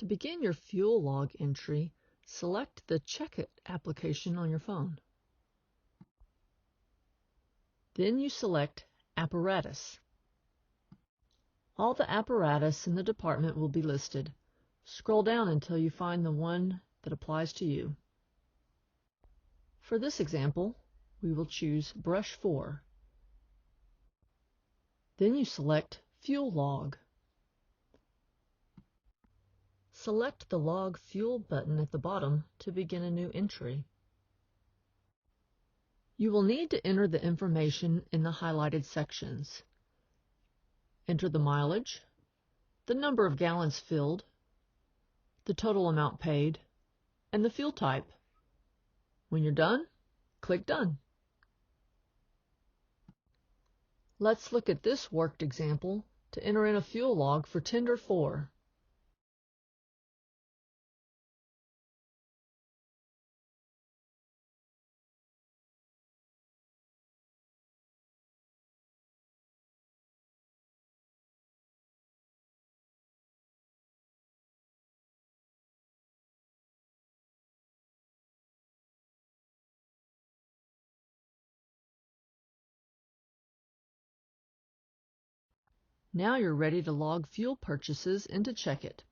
To begin your fuel log entry, select the Check It application on your phone. Then you select Apparatus. All the apparatus in the department will be listed. Scroll down until you find the one that applies to you. For this example, we will choose Brush 4. Then you select Fuel Log. Select the Log Fuel button at the bottom to begin a new entry. You will need to enter the information in the highlighted sections. Enter the mileage, the number of gallons filled, the total amount paid, and the fuel type. When you're done, click Done. Let's look at this worked example to enter in a fuel log for tender 4. Now you're ready to log fuel purchases into Check It.